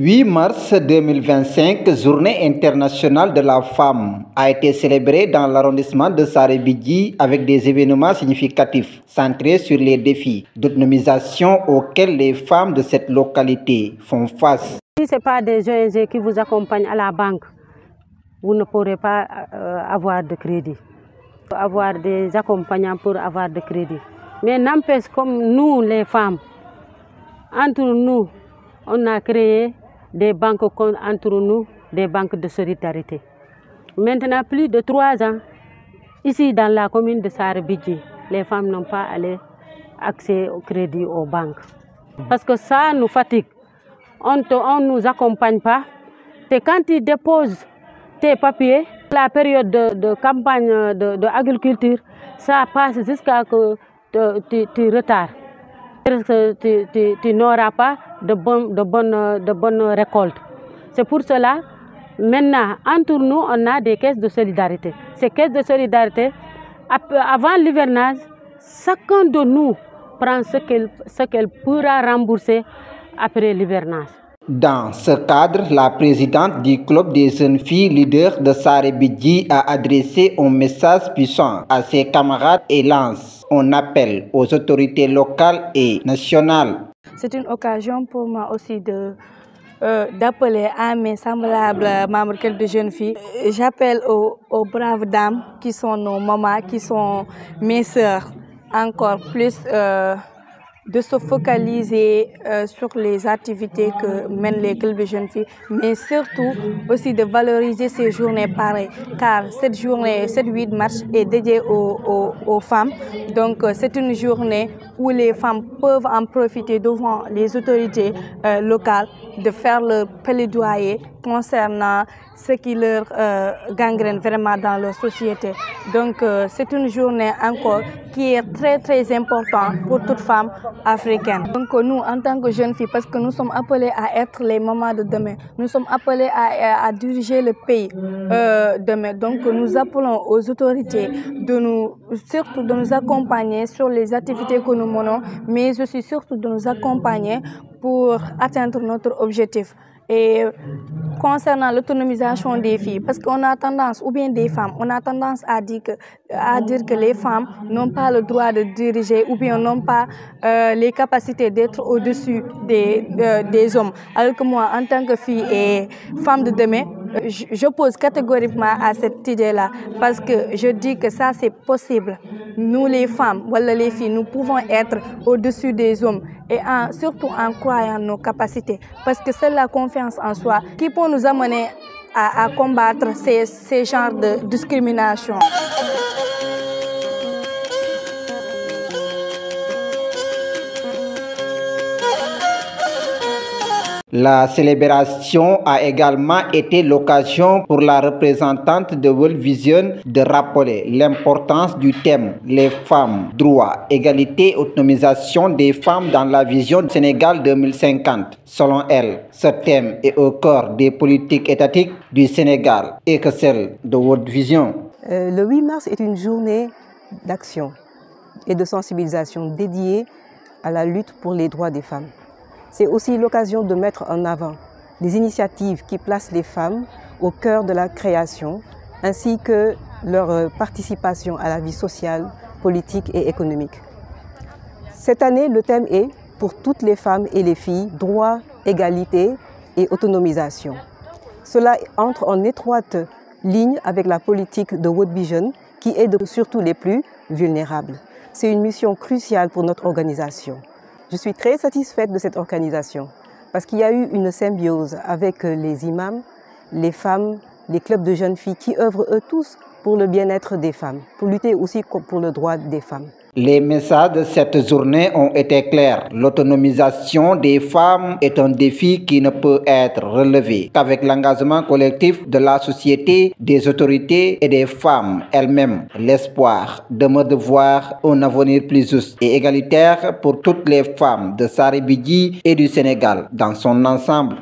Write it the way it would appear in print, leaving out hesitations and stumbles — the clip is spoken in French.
8 mars 2025, Journée internationale de la femme, a été célébrée dans l'arrondissement de Saré-Bidji avec des événements significatifs centrés sur les défis d'autonomisation auxquels les femmes de cette localité font face. Si ce n'est pas des ONG qui vous accompagnent à la banque, vous ne pourrez pas avoir de crédit. Il faut avoir des accompagnants pour avoir de crédit. Mais n'empêche, comme nous les femmes, entre nous, on a créé des banques entre nous, des banques de solidarité. Maintenant, plus de 3 ans, ici dans la commune de Saré-Bidji, les femmes n'ont pas accès au crédit aux banques. Parce que ça nous fatigue. On ne nous accompagne pas. Et quand tu déposes tes papiers, la période de campagne d'agriculture, ça passe jusqu'à que tu retardes. Tu n'auras pas de bonnes récoltes. C'est pour cela, maintenant, entre nous, on a des caisses de solidarité. Ces caisses de solidarité, avant l'hivernage, chacun de nous prend ce qu'elle pourra rembourser après l'hivernage. Dans ce cadre, la présidente du club des jeunes filles leaders de Saré-Bidji a adressé un message puissant à ses camarades et lance un appel aux autorités locales et nationales. C'est une occasion pour moi aussi d'appeler à mes semblables membres de jeunes filles. J'appelle aux braves dames qui sont nos mamans, qui sont mes sœurs, encore plus de se focaliser sur les activités que mènent les clubs de jeunes filles, mais surtout aussi de valoriser ces journées pareilles, car cette journée, cette 8 mars, est dédiée aux femmes. Donc c'est une journée où les femmes peuvent en profiter devant les autorités locales, de faire leur plaidoyer concernant ce qui leur gangrène vraiment dans leur société. Donc c'est une journée encore qui est très importante pour toute femme africaine. Donc nous, en tant que jeunes filles, parce que nous sommes appelés à être les mamans de demain, nous sommes appelés à diriger le pays demain. Donc nous appelons aux autorités surtout de nous accompagner sur les activités que nous menons, mais aussi surtout de nous accompagner pour atteindre notre objectif. Et concernant l'autonomisation des filles, parce qu'on a tendance, ou bien des femmes, on a tendance à dire que les femmes n'ont pas le droit de diriger ou bien n'ont pas les capacités d'être au-dessus des hommes. Alors que moi, en tant que fille et femme de demain, j'oppose catégoriquement à cette idée-là, parce que je dis que ça c'est possible. Nous les femmes, voilà les filles, nous pouvons être au-dessus des hommes et surtout en croyant nos capacités, parce que c'est la confiance en soi qui peut nous amener à combattre ces genres de discrimination. La célébration a également été l'occasion pour la représentante de World Vision de rappeler l'importance du thème « Les femmes, droits, égalité, autonomisation des femmes dans la vision du Sénégal 2050 ». Selon elle, ce thème est au cœur des politiques étatiques du Sénégal et que celle de World Vision. Le 8 mars est une journée d'action et de sensibilisation dédiée à la lutte pour les droits des femmes. C'est aussi l'occasion de mettre en avant des initiatives qui placent les femmes au cœur de la création, ainsi que leur participation à la vie sociale, politique et économique. Cette année, le thème est « Pour toutes les femmes et les filles, droit, égalité et autonomisation ». Cela entre en étroite ligne avec la politique de World Vision qui aide surtout les plus vulnérables. C'est une mission cruciale pour notre organisation. Je suis très satisfaite de cette organisation parce qu'il y a eu une symbiose avec les imams, les femmes, les clubs de jeunes filles qui œuvrent eux tous pour le bien-être des femmes, pour lutter aussi pour le droit des femmes. Les messages de cette journée ont été clairs. L'autonomisation des femmes est un défi qui ne peut être relevé qu'avec l'engagement collectif de la société, des autorités et des femmes elles-mêmes. L'espoir demeure de voir un avenir plus juste et égalitaire pour toutes les femmes de Saré-Bidji et du Sénégal dans son ensemble.